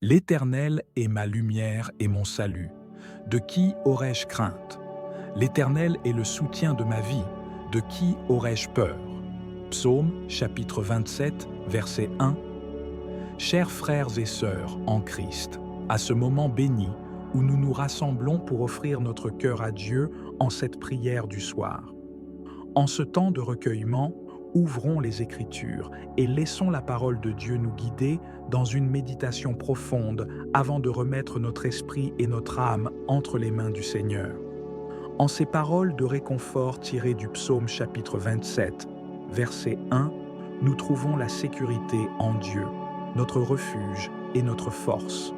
L'Éternel est ma lumière et mon salut. De qui aurais-je crainte? L'Éternel est le soutien de ma vie. De qui aurais-je peur? Psaume chapitre 27, verset 1. Chers frères et sœurs en Christ, à ce moment béni où nous nous rassemblons pour offrir notre cœur à Dieu en cette prière du soir. En ce temps de recueillement, ouvrons les Écritures et laissons la parole de Dieu nous guider dans une méditation profonde avant de remettre notre esprit et notre âme entre les mains du Seigneur. En ces paroles de réconfort tirées du psaume chapitre 27, verset 1, nous trouvons la sécurité en Dieu, notre refuge et notre force.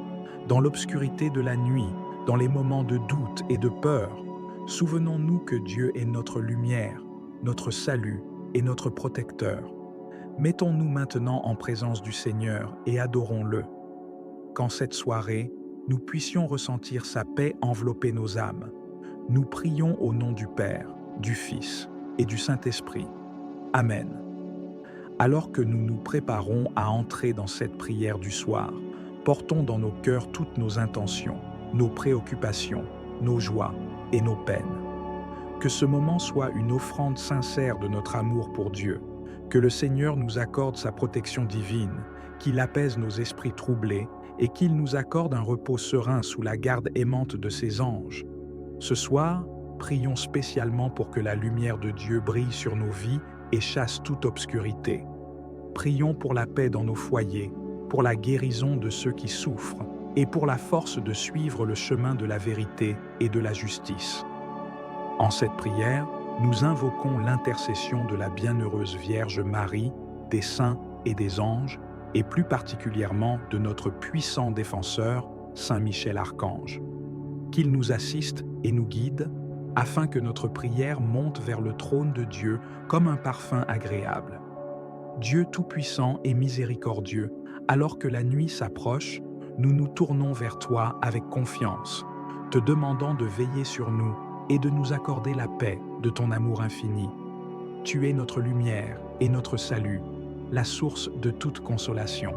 Dans l'obscurité de la nuit, dans les moments de doute et de peur, souvenons-nous que Dieu est notre lumière, notre salut et notre protecteur. Mettons-nous maintenant en présence du Seigneur et adorons-le. Qu'en cette soirée, nous puissions ressentir sa paix envelopper nos âmes. Nous prions au nom du Père, du Fils et du Saint-Esprit. Amen. Alors que nous nous préparons à entrer dans cette prière du soir, portons dans nos cœurs toutes nos intentions, nos préoccupations, nos joies et nos peines. Que ce moment soit une offrande sincère de notre amour pour Dieu, que le Seigneur nous accorde sa protection divine, qu'il apaise nos esprits troublés et qu'il nous accorde un repos serein sous la garde aimante de ses anges. Ce soir, prions spécialement pour que la lumière de Dieu brille sur nos vies et chasse toute obscurité. Prions pour la paix dans nos foyers, pour la guérison de ceux qui souffrent et pour la force de suivre le chemin de la vérité et de la justice. En cette prière, nous invoquons l'intercession de la bienheureuse Vierge Marie, des saints et des anges, et plus particulièrement de notre puissant défenseur, Saint Michel Archange. Qu'il nous assiste et nous guide, afin que notre prière monte vers le trône de Dieu comme un parfum agréable. Dieu Tout-Puissant et miséricordieux, alors que la nuit s'approche, nous nous tournons vers toi avec confiance, te demandant de veiller sur nous et de nous accorder la paix de ton amour infini. Tu es notre lumière et notre salut, la source de toute consolation.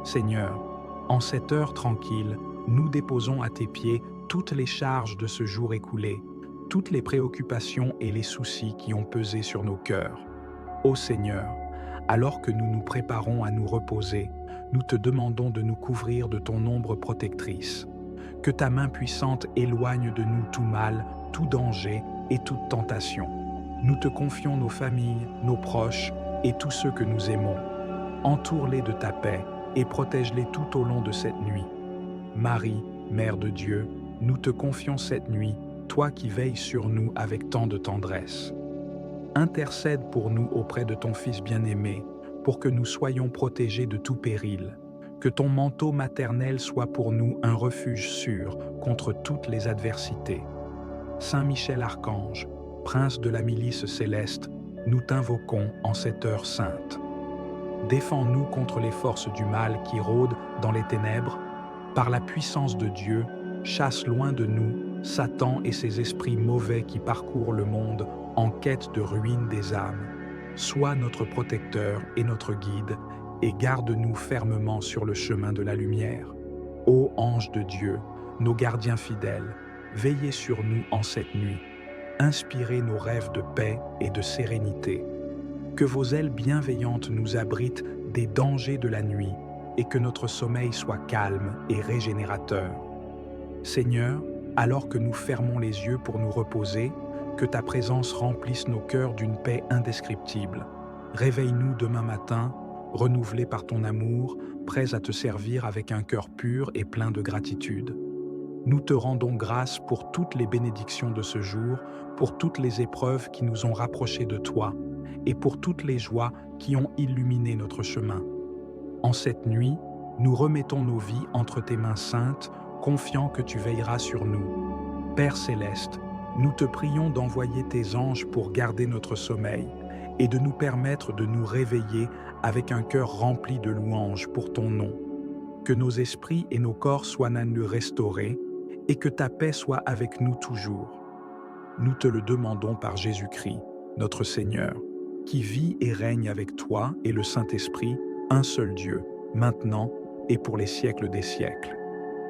Seigneur, en cette heure tranquille, nous déposons à tes pieds toutes les charges de ce jour écoulé, toutes les préoccupations et les soucis qui ont pesé sur nos cœurs. Ô Seigneur, alors que nous nous préparons à nous reposer, nous te demandons de nous couvrir de ton ombre protectrice. Que ta main puissante éloigne de nous tout mal, tout danger et toute tentation. Nous te confions nos familles, nos proches et tous ceux que nous aimons. Entoure-les de ta paix et protège-les tout au long de cette nuit. Marie, Mère de Dieu, nous te confions cette nuit, toi qui veilles sur nous avec tant de tendresse. Intercède pour nous auprès de ton Fils bien-aimé, pour que nous soyons protégés de tout péril. Que ton manteau maternel soit pour nous un refuge sûr contre toutes les adversités. Saint Michel Archange, prince de la milice céleste, nous t'invoquons en cette heure sainte. Défends-nous contre les forces du mal qui rôdent dans les ténèbres. Par la puissance de Dieu, chasse loin de nous Satan et ses esprits mauvais qui parcourent le monde en quête de ruine des âmes. Sois notre protecteur et notre guide, et garde-nous fermement sur le chemin de la lumière. Ô anges de Dieu, nos gardiens fidèles, veillez sur nous en cette nuit. Inspirez nos rêves de paix et de sérénité. Que vos ailes bienveillantes nous abritent des dangers de la nuit et que notre sommeil soit calme et régénérateur. Seigneur, alors que nous fermons les yeux pour nous reposer, que ta présence remplisse nos cœurs d'une paix indescriptible. Réveille-nous demain matin, renouvelés par ton amour, prêts à te servir avec un cœur pur et plein de gratitude. Nous te rendons grâce pour toutes les bénédictions de ce jour, pour toutes les épreuves qui nous ont rapprochés de toi, et pour toutes les joies qui ont illuminé notre chemin. En cette nuit, nous remettons nos vies entre tes mains saintes, confiants que tu veilleras sur nous. Père céleste, nous te prions d'envoyer tes anges pour garder notre sommeil et de nous permettre de nous réveiller avec un cœur rempli de louanges pour ton nom. Que nos esprits et nos corps soient restaurés et que ta paix soit avec nous toujours. Nous te le demandons par Jésus-Christ, notre Seigneur, qui vit et règne avec toi et le Saint-Esprit, un seul Dieu, maintenant et pour les siècles des siècles.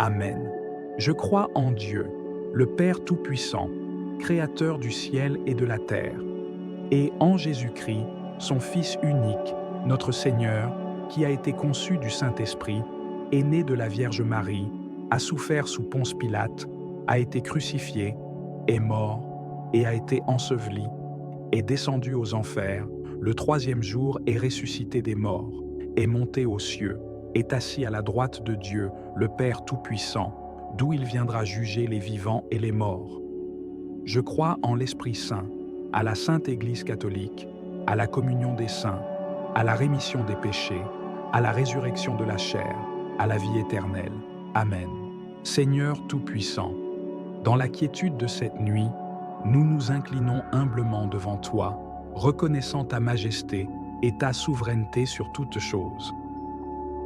Amen. Je crois en Dieu, le Père Tout-Puissant, Créateur du ciel et de la terre, et en Jésus-Christ, son Fils unique, notre Seigneur, qui a été conçu du Saint-Esprit, est né de la Vierge Marie, a souffert sous Ponce Pilate, a été crucifié, est mort et a été enseveli, est descendu aux enfers, le troisième jour est ressuscité des morts, est monté aux cieux, est assis à la droite de Dieu, le Père Tout-Puissant, d'où il viendra juger les vivants et les morts. Je crois en l'Esprit Saint, à la Sainte Église catholique, à la communion des saints, à la rémission des péchés, à la résurrection de la chair, à la vie éternelle. Amen. Seigneur Tout-Puissant, dans la quiétude de cette nuit, nous nous inclinons humblement devant toi, reconnaissant ta majesté et ta souveraineté sur toutes choses.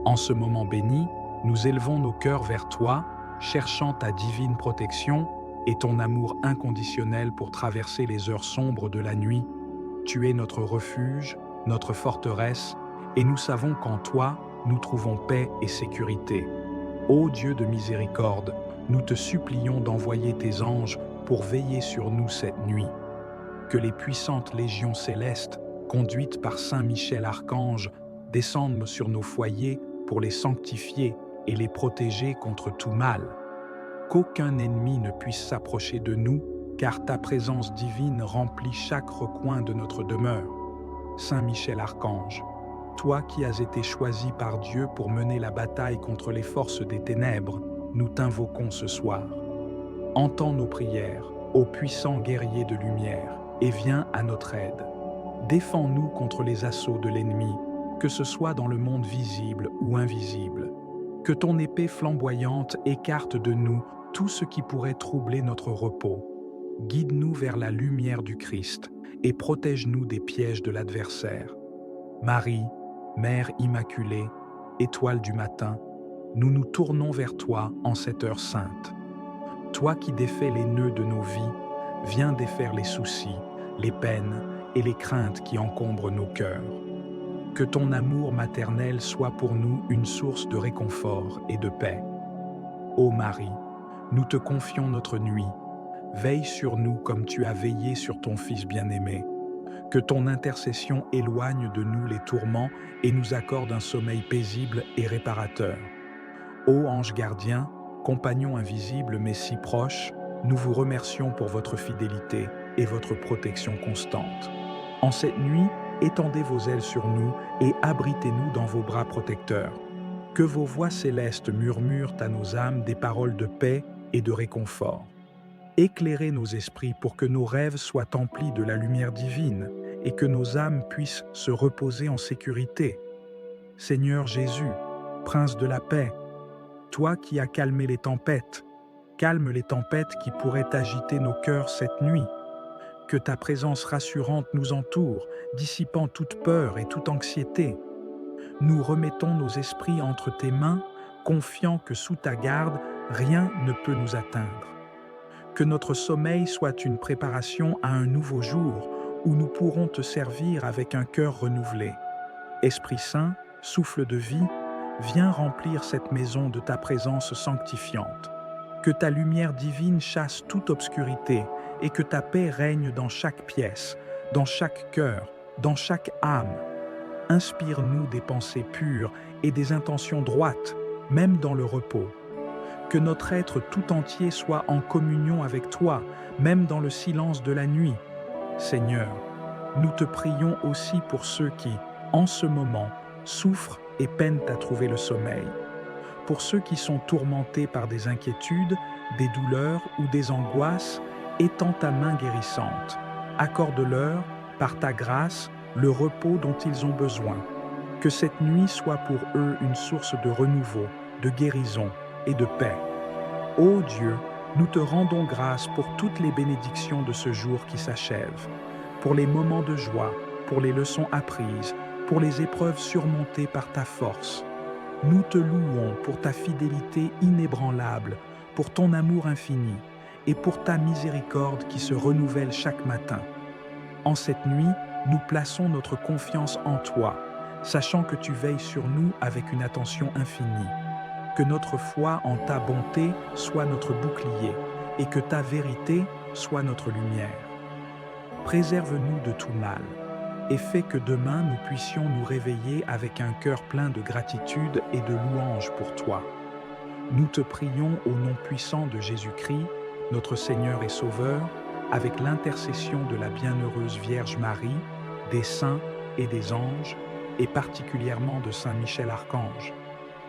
En ce moment béni, nous élevons nos cœurs vers toi, cherchant ta divine protection et ton amour inconditionnel pour traverser les heures sombres de la nuit. Tu es notre refuge, notre forteresse, et nous savons qu'en toi, nous trouvons paix et sécurité. Ô Dieu de miséricorde, nous te supplions d'envoyer tes anges pour veiller sur nous cette nuit. Que les puissantes légions célestes, conduites par Saint Michel Archange, descendent sur nos foyers pour les sanctifier et les protéger contre tout mal. Qu'aucun ennemi ne puisse s'approcher de nous, car ta présence divine remplit chaque recoin de notre demeure. Saint Michel Archange, toi qui as été choisi par Dieu pour mener la bataille contre les forces des ténèbres, nous t'invoquons ce soir. Entends nos prières, ô puissant guerrier de lumière, et viens à notre aide. Défends-nous contre les assauts de l'ennemi, que ce soit dans le monde visible ou invisible. Que ton épée flamboyante écarte de nous tout ce qui pourrait troubler notre repos. Guide-nous vers la lumière du Christ et protège-nous des pièges de l'adversaire. Marie, Mère Immaculée, étoile du matin, nous nous tournons vers toi en cette heure sainte. Toi qui défais les nœuds de nos vies, viens défaire les soucis, les peines et les craintes qui encombrent nos cœurs. Que ton amour maternel soit pour nous une source de réconfort et de paix. Ô Marie, nous te confions notre nuit. Veille sur nous comme tu as veillé sur ton Fils bien-aimé. Que ton intercession éloigne de nous les tourments et nous accorde un sommeil paisible et réparateur. Ô ange gardien, compagnon invisible mais si proche, nous vous remercions pour votre fidélité et votre protection constante. En cette nuit, étendez vos ailes sur nous et abritez-nous dans vos bras protecteurs. Que vos voix célestes murmurent à nos âmes des paroles de paix et de réconfort. Éclairez nos esprits pour que nos rêves soient emplis de la lumière divine et que nos âmes puissent se reposer en sécurité. Seigneur Jésus, Prince de la paix, toi qui as calmé les tempêtes, calme les tempêtes qui pourraient agiter nos cœurs cette nuit. Que ta présence rassurante nous entoure, dissipant toute peur et toute anxiété. Nous remettons nos esprits entre tes mains, confiants que sous ta garde, rien ne peut nous atteindre. Que notre sommeil soit une préparation à un nouveau jour où nous pourrons te servir avec un cœur renouvelé. Esprit Saint, souffle de vie, viens remplir cette maison de ta présence sanctifiante. Que ta lumière divine chasse toute obscurité et que ta paix règne dans chaque pièce, dans chaque cœur, dans chaque âme. Inspire-nous des pensées pures et des intentions droites, même dans le repos. Que notre être tout entier soit en communion avec toi, même dans le silence de la nuit. Seigneur, nous te prions aussi pour ceux qui, en ce moment, souffrent et peinent à trouver le sommeil. Pour ceux qui sont tourmentés par des inquiétudes, des douleurs ou des angoisses, étends ta main guérissante. Accorde-leur, par ta grâce, le repos dont ils ont besoin. Que cette nuit soit pour eux une source de renouveau, de guérison et de paix. Ô Dieu, nous te rendons grâce pour toutes les bénédictions de ce jour qui s'achève, pour les moments de joie, pour les leçons apprises, pour les épreuves surmontées par ta force. Nous te louons pour ta fidélité inébranlable, pour ton amour infini et pour ta miséricorde qui se renouvelle chaque matin. En cette nuit, nous plaçons notre confiance en toi, sachant que tu veilles sur nous avec une attention infinie. que notre foi en ta bonté soit notre bouclier et que ta vérité soit notre lumière. Préserve-nous de tout mal et fais que demain nous puissions nous réveiller avec un cœur plein de gratitude et de louange pour toi. Nous te prions au nom puissant de Jésus-Christ, notre Seigneur et Sauveur, avec l'intercession de la bienheureuse Vierge Marie, des saints et des anges, et particulièrement de Saint Michel Archange.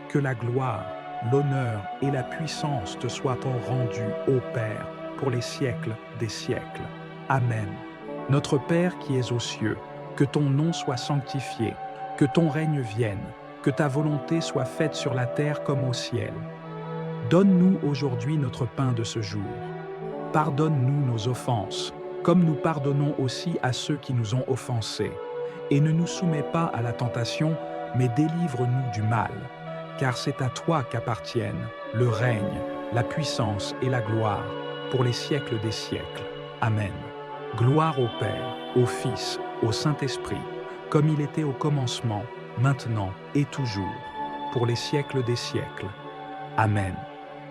Que la gloire, l'honneur et la puissance te soient rendus, ô Père, pour les siècles des siècles. Amen. Notre Père qui es aux cieux, que ton nom soit sanctifié, que ton règne vienne, que ta volonté soit faite sur la terre comme au ciel. Donne-nous aujourd'hui notre pain de ce jour. Pardonne-nous nos offenses, comme nous pardonnons aussi à ceux qui nous ont offensés. Et ne nous soumets pas à la tentation, mais délivre-nous du mal. Car c'est à toi qu'appartiennent le règne, la puissance et la gloire, pour les siècles des siècles. Amen. Gloire au Père, au Fils, au Saint-Esprit, comme il était au commencement, maintenant et toujours, pour les siècles des siècles. Amen.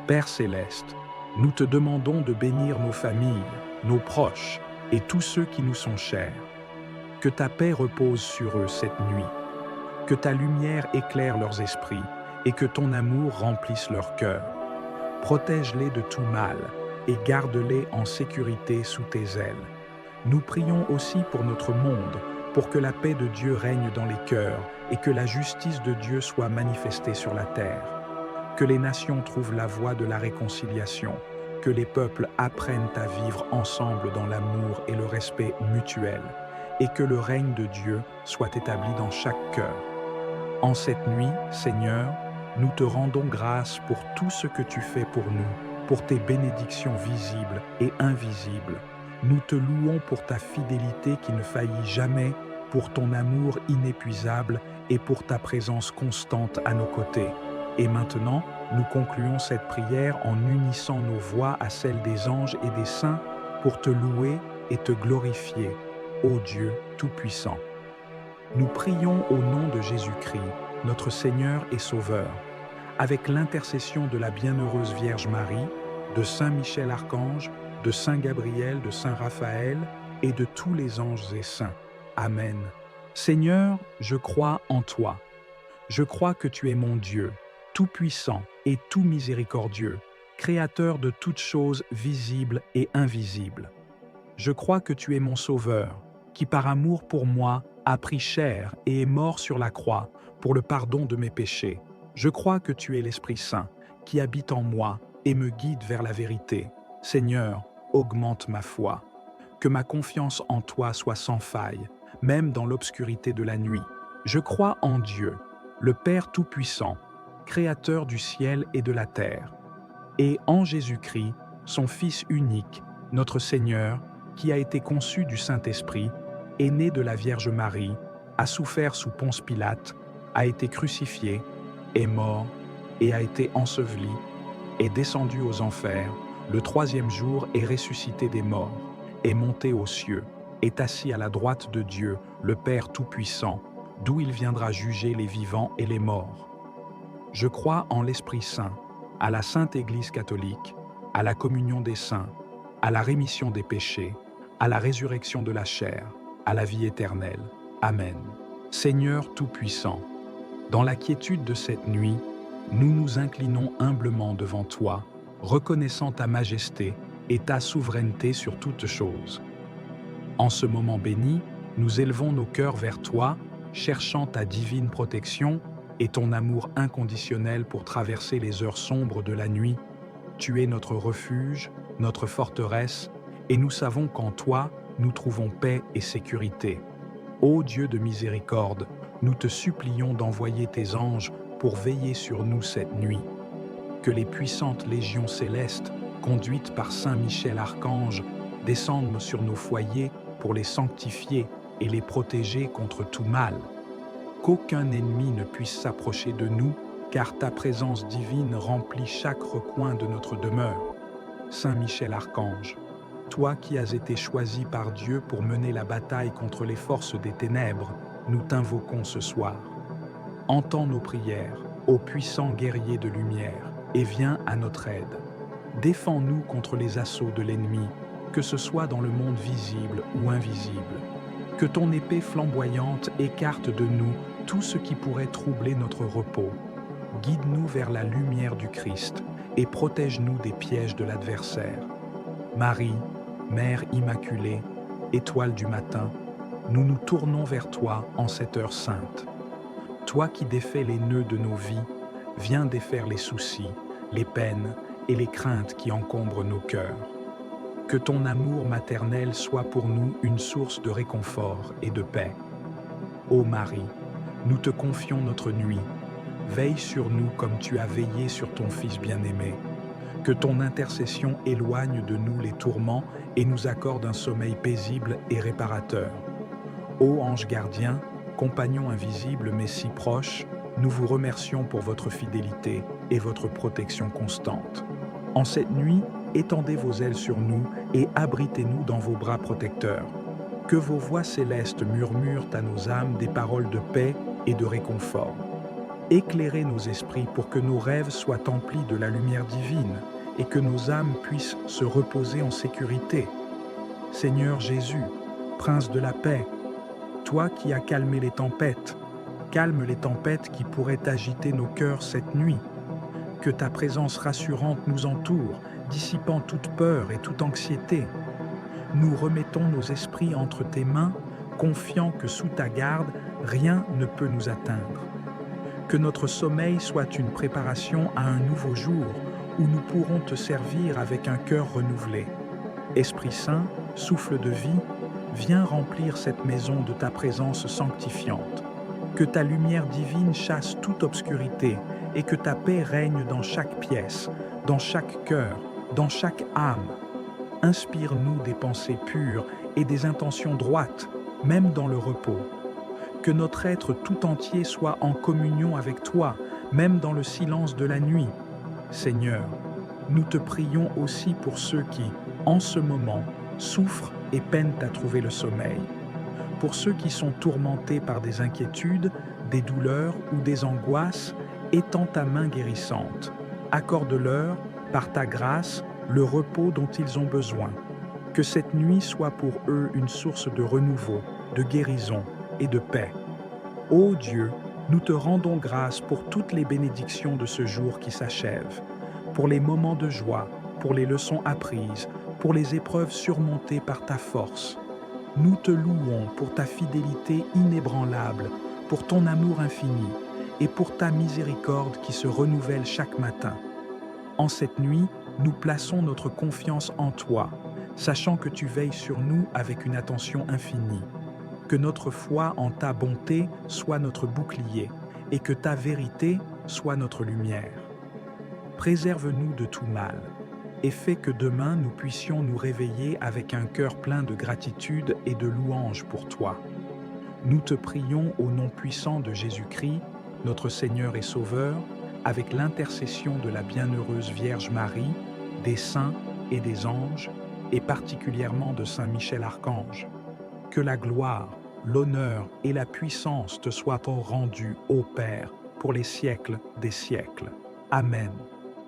Père céleste, nous te demandons de bénir nos familles, nos proches et tous ceux qui nous sont chers. Que ta paix repose sur eux cette nuit, que ta lumière éclaire leurs esprits et que ton amour remplisse leur cœur. Protège-les de tout mal et garde-les en sécurité sous tes ailes. Nous prions aussi pour notre monde, pour que la paix de Dieu règne dans les cœurs et que la justice de Dieu soit manifestée sur la terre. Que les nations trouvent la voie de la réconciliation, que les peuples apprennent à vivre ensemble dans l'amour et le respect mutuel, et que le règne de Dieu soit établi dans chaque cœur. En cette nuit, Seigneur, nous te rendons grâce pour tout ce que tu fais pour nous, pour tes bénédictions visibles et invisibles. Nous te louons pour ta fidélité qui ne faillit jamais, pour ton amour inépuisable et pour ta présence constante à nos côtés. Et maintenant, nous concluons cette prière en unissant nos voix à celles des anges et des saints pour te louer et te glorifier, ô Dieu Tout-Puissant. Nous prions au nom de Jésus-Christ, notre Seigneur et Sauveur, avec l'intercession de la bienheureuse Vierge Marie, de Saint Michel Archange, de Saint Gabriel, de Saint Raphaël et de tous les anges et saints. Amen. Seigneur, je crois en toi. Je crois que tu es mon Dieu, tout-puissant et tout miséricordieux, créateur de toutes choses visibles et invisibles. Je crois que tu es mon Sauveur, qui par amour pour moi a pris chair et est mort sur la croix pour le pardon de mes péchés. Je crois que tu es l'Esprit Saint, qui habite en moi et me guide vers la vérité. Seigneur, augmente ma foi. Que ma confiance en toi soit sans faille, même dans l'obscurité de la nuit. Je crois en Dieu, le Père Tout-Puissant, Créateur du ciel et de la terre, et en Jésus-Christ, son Fils unique, notre Seigneur, qui a été conçu du Saint-Esprit, est né de la Vierge Marie, a souffert sous Ponce Pilate, a été crucifié, est mort et a été enseveli, est descendu aux enfers, le troisième jour est ressuscité des morts, est monté aux cieux, est assis à la droite de Dieu, le Père Tout-Puissant, d'où il viendra juger les vivants et les morts. Je crois en l'Esprit Saint, à la Sainte Église catholique, à la communion des saints, à la rémission des péchés, à la résurrection de la chair, à la vie éternelle. Amen. Seigneur Tout-Puissant, dans la quiétude de cette nuit, nous nous inclinons humblement devant toi, reconnaissant ta majesté et ta souveraineté sur toutes choses. En ce moment béni, nous élevons nos cœurs vers toi, cherchant ta divine protection et ton amour inconditionnel pour traverser les heures sombres de la nuit. Tu es notre refuge, notre forteresse, et nous savons qu'en toi, nous trouvons paix et sécurité. Ô Dieu de miséricorde, nous te supplions d'envoyer tes anges pour veiller sur nous cette nuit. Que les puissantes légions célestes, conduites par Saint Michel Archange, descendent sur nos foyers pour les sanctifier et les protéger contre tout mal. Qu'aucun ennemi ne puisse s'approcher de nous, car ta présence divine remplit chaque recoin de notre demeure. Saint Michel Archange, toi qui as été choisi par Dieu pour mener la bataille contre les forces des ténèbres, nous t'invoquons ce soir. Entends nos prières Ô puissant guerrier de lumière, et viens à notre aide. Défends-nous contre les assauts de l'ennemi, que ce soit dans le monde visible ou invisible. Que ton épée flamboyante écarte de nous tout ce qui pourrait troubler notre repos. Guide-nous vers la lumière du Christ et protège-nous des pièges de l'adversaire. Marie, Mère Immaculée, étoile du matin, nous nous tournons vers toi en cette heure sainte. Toi qui défais les nœuds de nos vies, viens défaire les soucis, les peines et les craintes qui encombrent nos cœurs. Que ton amour maternel soit pour nous une source de réconfort et de paix. Ô Marie, nous te confions notre nuit. Veille sur nous comme tu as veillé sur ton Fils bien-aimé. Que ton intercession éloigne de nous les tourments et nous accorde un sommeil paisible et réparateur. Ô ange gardien, compagnon invisible mais si proche, nous vous remercions pour votre fidélité et votre protection constante. En cette nuit, étendez vos ailes sur nous et abritez-nous dans vos bras protecteurs. Que vos voix célestes murmurent à nos âmes des paroles de paix et de réconfort. Éclairez nos esprits pour que nos rêves soient emplis de la lumière divine et que nos âmes puissent se reposer en sécurité. Seigneur Jésus, Prince de la paix, toi qui as calmé les tempêtes, calme les tempêtes qui pourraient agiter nos cœurs cette nuit. Que ta présence rassurante nous entoure, dissipant toute peur et toute anxiété. Nous remettons nos esprits entre tes mains, confiants que sous ta garde, rien ne peut nous atteindre. Que notre sommeil soit une préparation à un nouveau jour où nous pourrons te servir avec un cœur renouvelé. Esprit Saint, souffle de vie, viens remplir cette maison de ta présence sanctifiante. Que ta lumière divine chasse toute obscurité et que ta paix règne dans chaque pièce, dans chaque cœur, dans chaque âme. Inspire-nous des pensées pures et des intentions droites, même dans le repos. Que notre être tout entier soit en communion avec toi, même dans le silence de la nuit. Seigneur, nous te prions aussi pour ceux qui, en ce moment, souffrent et peinent à trouver le sommeil. Pour ceux qui sont tourmentés par des inquiétudes, des douleurs ou des angoisses, étends ta main guérissante. Accorde-leur, par ta grâce, le repos dont ils ont besoin. Que cette nuit soit pour eux une source de renouveau, de guérison et de paix. Ô Dieu, nous te rendons grâce pour toutes les bénédictions de ce jour qui s'achève, pour les moments de joie, pour les leçons apprises, pour les épreuves surmontées par ta force. Nous te louons pour ta fidélité inébranlable, pour ton amour infini et pour ta miséricorde qui se renouvelle chaque matin. En cette nuit, nous plaçons notre confiance en toi, sachant que tu veilles sur nous avec une attention infinie. Que notre foi en ta bonté soit notre bouclier et que ta vérité soit notre lumière. Préserve-nous de tout mal et fais que demain nous puissions nous réveiller avec un cœur plein de gratitude et de louange pour toi. Nous te prions au nom puissant de Jésus-Christ, notre Seigneur et Sauveur, avec l'intercession de la bienheureuse Vierge Marie, des saints et des anges, et particulièrement de Saint Michel Archange. Que la gloire, l'honneur et la puissance te soient rendus, ô Père, pour les siècles des siècles. Amen.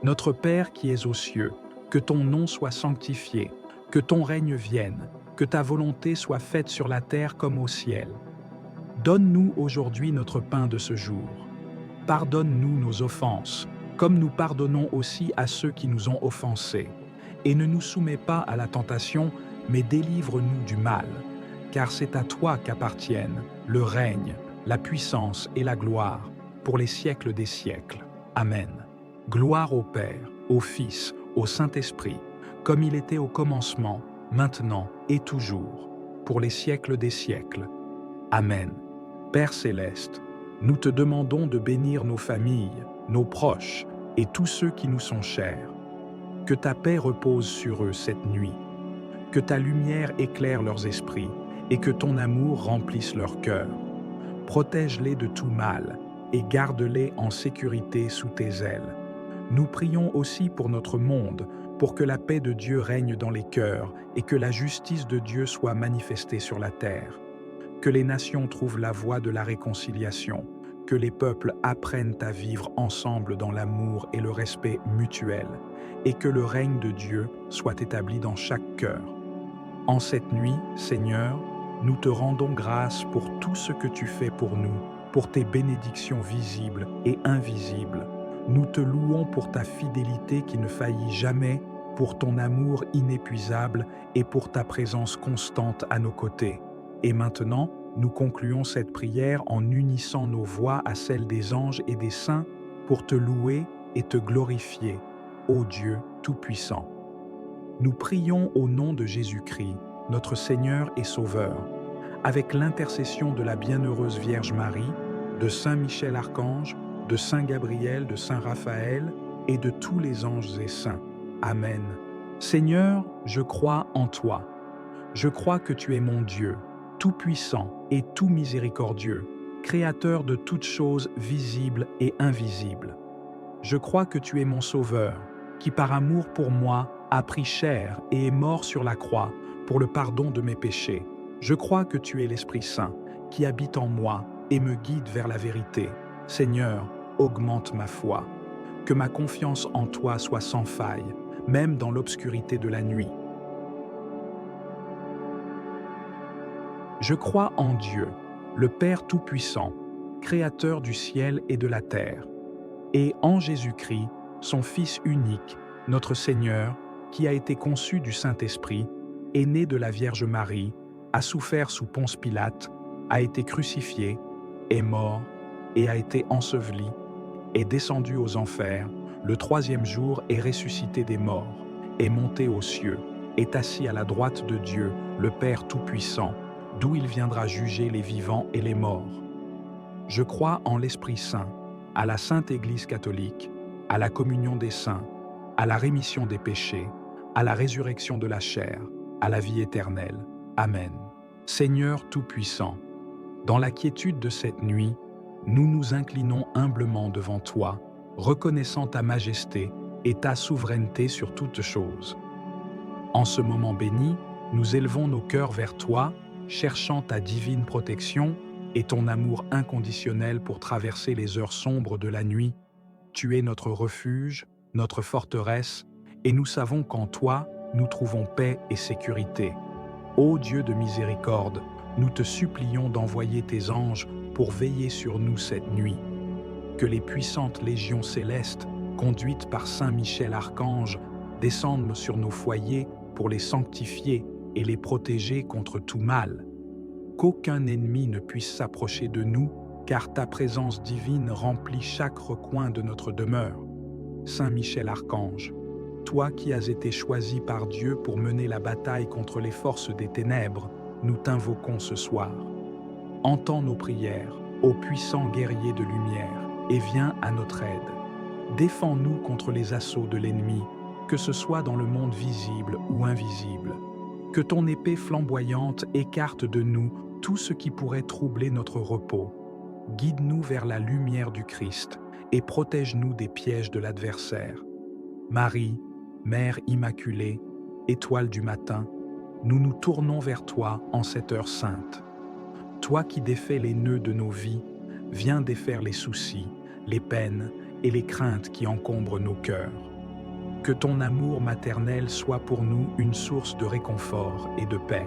Notre Père qui es aux cieux, que ton nom soit sanctifié, que ton règne vienne, que ta volonté soit faite sur la terre comme au ciel. Donne-nous aujourd'hui notre pain de ce jour. Pardonne-nous nos offenses, comme nous pardonnons aussi à ceux qui nous ont offensés. Et ne nous soumets pas à la tentation, mais délivre-nous du mal. Car c'est à toi qu'appartiennent le règne, la puissance et la gloire, pour les siècles des siècles. Amen. Gloire au Père, au Fils, au Saint-Esprit, comme il était au commencement, maintenant et toujours, pour les siècles des siècles. Amen. Père céleste, nous te demandons de bénir nos familles, nos proches et tous ceux qui nous sont chers. Que ta paix repose sur eux cette nuit. Que ta lumière éclaire leurs esprits et que ton amour remplisse leur cœur. Protège-les de tout mal et garde-les en sécurité sous tes ailes. Nous prions aussi pour notre monde, pour que la paix de Dieu règne dans les cœurs et que la justice de Dieu soit manifestée sur la terre. Que les nations trouvent la voie de la réconciliation, que les peuples apprennent à vivre ensemble dans l'amour et le respect mutuel, et que le règne de Dieu soit établi dans chaque cœur. En cette nuit, Seigneur, nous te rendons grâce pour tout ce que tu fais pour nous, pour tes bénédictions visibles et invisibles. Nous te louons pour ta fidélité qui ne faillit jamais, pour ton amour inépuisable et pour ta présence constante à nos côtés. Et maintenant, nous concluons cette prière en unissant nos voix à celles des anges et des saints pour te louer et te glorifier, ô Dieu Tout-Puissant. Nous prions au nom de Jésus-Christ, notre Seigneur et Sauveur, avec l'intercession de la bienheureuse Vierge Marie, de Saint Michel Archange, de Saint Gabriel, de Saint Raphaël et de tous les anges et saints. Amen. Seigneur, je crois en toi. Je crois que tu es mon Dieu, tout-puissant et tout miséricordieux, créateur de toutes choses visibles et invisibles. Je crois que tu es mon Sauveur, qui par amour pour moi a pris chair et est mort sur la croix pour le pardon de mes péchés. Je crois que tu es l'Esprit Saint, qui habite en moi et me guide vers la vérité. Seigneur, augmente ma foi. Que ma confiance en toi soit sans faille, même dans l'obscurité de la nuit. Je crois en Dieu, le Père Tout-Puissant, Créateur du ciel et de la terre, et en Jésus-Christ, son Fils unique, notre Seigneur, qui a été conçu du Saint-Esprit, est né de la Vierge Marie, a souffert sous Ponce Pilate, a été crucifié, est mort et a été enseveli, est descendu aux enfers, le troisième jour est ressuscité des morts, est monté aux cieux, est assis à la droite de Dieu, le Père Tout-Puissant, d'où il viendra juger les vivants et les morts. Je crois en l'Esprit Saint, à la Sainte Église catholique, à la communion des saints, à la rémission des péchés, à la résurrection de la chair, à la vie éternelle. Amen. Seigneur Tout-Puissant, dans la quiétude de cette nuit, nous nous inclinons humblement devant toi, reconnaissant ta majesté et ta souveraineté sur toutes choses. En ce moment béni, nous élevons nos cœurs vers toi, cherchant ta divine protection et ton amour inconditionnel pour traverser les heures sombres de la nuit. Tu es notre refuge, notre forteresse, et nous savons qu'en toi, nous trouvons paix et sécurité. Ô Dieu de miséricorde, nous te supplions d'envoyer tes anges pour veiller sur nous cette nuit. Que les puissantes légions célestes, conduites par Saint Michel Archange, descendent sur nos foyers pour les sanctifier et les protéger contre tout mal. Qu'aucun ennemi ne puisse s'approcher de nous, car ta présence divine remplit chaque recoin de notre demeure. Saint Michel Archange, toi qui as été choisi par Dieu pour mener la bataille contre les forces des ténèbres, nous t'invoquons ce soir. Entends nos prières, ô puissant guerrier de lumière, et viens à notre aide. Défends-nous contre les assauts de l'ennemi, que ce soit dans le monde visible ou invisible. Que ton épée flamboyante écarte de nous tout ce qui pourrait troubler notre repos. Guide-nous vers la lumière du Christ et protège-nous des pièges de l'adversaire. Marie, Mère Immaculée, étoile du matin, nous nous tournons vers toi en cette heure sainte. Toi qui défais les nœuds de nos vies, viens défaire les soucis, les peines et les craintes qui encombrent nos cœurs. Que ton amour maternel soit pour nous une source de réconfort et de paix.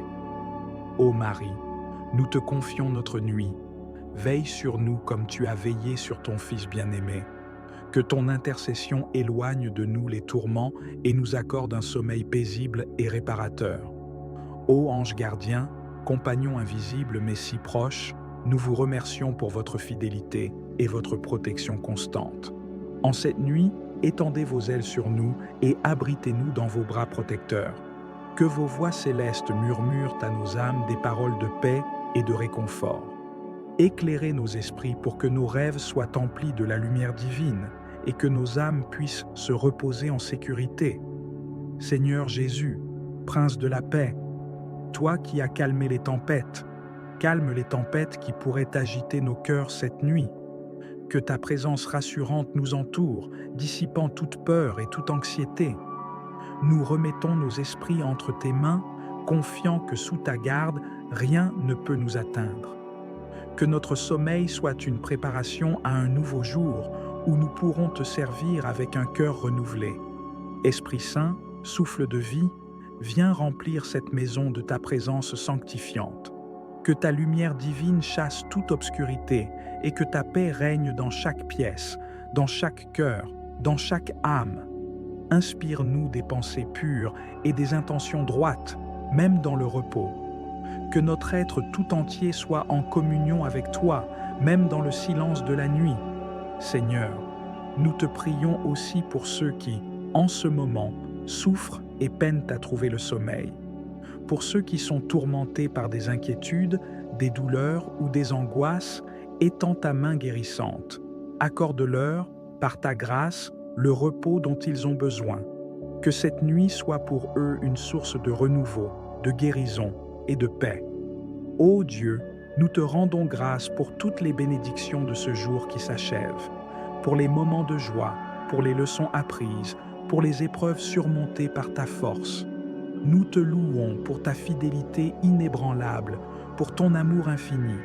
Ô Marie, nous te confions notre nuit. Veille sur nous comme tu as veillé sur ton Fils bien-aimé. Que ton intercession éloigne de nous les tourments et nous accorde un sommeil paisible et réparateur. Ô ange gardien, compagnon invisible mais si proche, nous vous remercions pour votre fidélité et votre protection constante. En cette nuit, étendez vos ailes sur nous et abritez-nous dans vos bras protecteurs. Que vos voix célestes murmurent à nos âmes des paroles de paix et de réconfort. Éclairez nos esprits pour que nos rêves soient emplis de la lumière divine et que nos âmes puissent se reposer en sécurité. Seigneur Jésus, Prince de la paix, toi qui as calmé les tempêtes, calme les tempêtes qui pourraient agiter nos cœurs cette nuit. Que ta présence rassurante nous entoure, dissipant toute peur et toute anxiété. Nous remettons nos esprits entre tes mains, confiants que sous ta garde, rien ne peut nous atteindre. Que notre sommeil soit une préparation à un nouveau jour où nous pourrons te servir avec un cœur renouvelé. Esprit Saint, souffle de vie, viens remplir cette maison de ta présence sanctifiante. Que ta lumière divine chasse toute obscurité et que ta paix règne dans chaque pièce, dans chaque cœur, dans chaque âme. Inspire-nous des pensées pures et des intentions droites, même dans le repos. Que notre être tout entier soit en communion avec toi, même dans le silence de la nuit. Seigneur, nous te prions aussi pour ceux qui, en ce moment, souffrent et peinent à trouver le sommeil. Pour ceux qui sont tourmentés par des inquiétudes, des douleurs ou des angoisses, étends ta main guérissante. Accorde-leur, par ta grâce, le repos dont ils ont besoin. Que cette nuit soit pour eux une source de renouveau, de guérison et de paix. Ô Dieu, nous te rendons grâce pour toutes les bénédictions de ce jour qui s'achève, pour les moments de joie, pour les leçons apprises, pour les épreuves surmontées par ta force. Nous te louons pour ta fidélité inébranlable, pour ton amour infini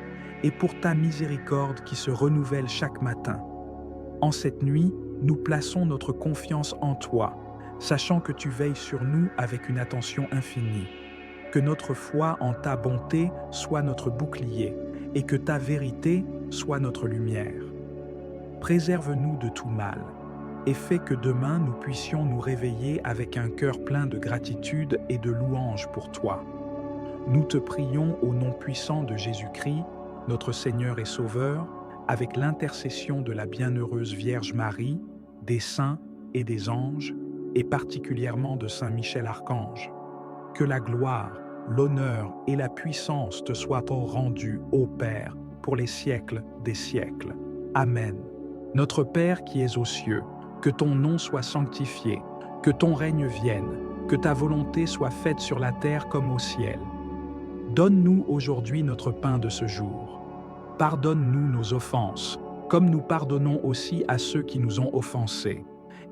et pour ta miséricorde qui se renouvelle chaque matin. En cette nuit, nous plaçons notre confiance en toi, sachant que tu veilles sur nous avec une attention infinie. Que notre foi en ta bonté soit notre bouclier et que ta vérité soit notre lumière. Préserve-nous de tout mal et fais que demain nous puissions nous réveiller avec un cœur plein de gratitude et de louange pour toi. Nous te prions au nom puissant de Jésus-Christ, notre Seigneur et Sauveur, avec l'intercession de la bienheureuse Vierge Marie, des saints et des anges, et particulièrement de Saint Michel Archange. Que la gloire, l'honneur et la puissance te soient rendus, ô Père, pour les siècles des siècles. Amen. Notre Père qui es aux cieux, que ton nom soit sanctifié, que ton règne vienne, que ta volonté soit faite sur la terre comme au ciel. Donne-nous aujourd'hui notre pain de ce jour. Pardonne-nous nos offenses, comme nous pardonnons aussi à ceux qui nous ont offensés.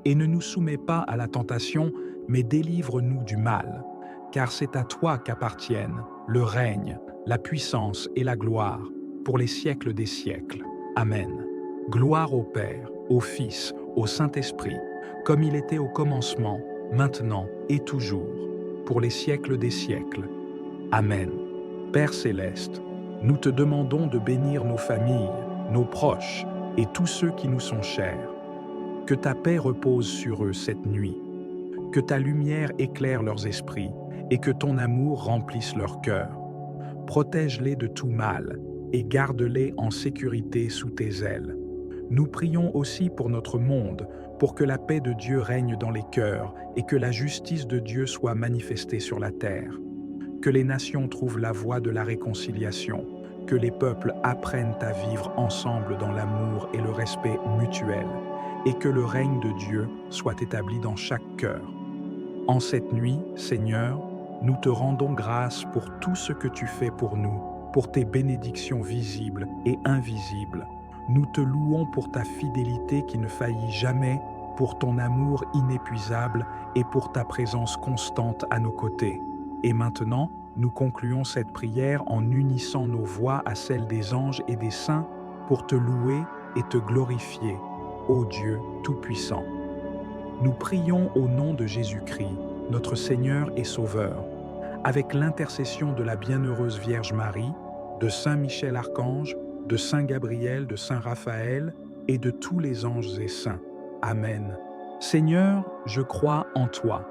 Et ne nous soumets pas à la tentation, mais délivre-nous du mal. Car c'est à toi qu'appartiennent le règne, la puissance et la gloire, pour les siècles des siècles. Amen. Gloire au Père, au Fils, au Saint-Esprit, comme il était au commencement, maintenant et toujours, pour les siècles des siècles. Amen. Père céleste, nous te demandons de bénir nos familles, nos proches et tous ceux qui nous sont chers. Que ta paix repose sur eux cette nuit. Que ta lumière éclaire leurs esprits et que ton amour remplisse leur cœur. Protège-les de tout mal et garde-les en sécurité sous tes ailes. Nous prions aussi pour notre monde, pour que la paix de Dieu règne dans les cœurs et que la justice de Dieu soit manifestée sur la terre. Que les nations trouvent la voie de la réconciliation, que les peuples apprennent à vivre ensemble dans l'amour et le respect mutuel, et que le règne de Dieu soit établi dans chaque cœur. En cette nuit, Seigneur, nous te rendons grâce pour tout ce que tu fais pour nous, pour tes bénédictions visibles et invisibles. Nous te louons pour ta fidélité qui ne faillit jamais, pour ton amour inépuisable et pour ta présence constante à nos côtés. Et maintenant, nous concluons cette prière en unissant nos voix à celles des anges et des saints pour te louer et te glorifier, ô Dieu Tout-Puissant. Nous prions au nom de Jésus-Christ, notre Seigneur et Sauveur, avec l'intercession de la bienheureuse Vierge Marie, de Saint Michel Archange, de Saint Gabriel, de Saint Raphaël et de tous les anges et saints. Amen. Seigneur, je crois en toi.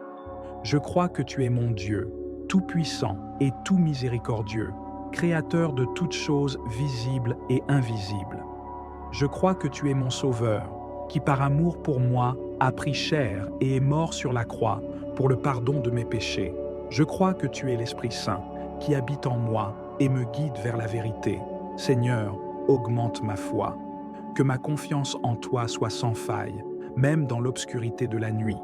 Je crois que tu es mon Dieu, tout-puissant et tout miséricordieux, créateur de toutes choses visibles et invisibles. Je crois que tu es mon Sauveur, qui par amour pour moi a pris chair et est mort sur la croix pour le pardon de mes péchés. Je crois que tu es l'Esprit Saint, qui habite en moi et me guide vers la vérité. Seigneur, augmente ma foi. Que ma confiance en toi soit sans faille, même dans l'obscurité de la nuit.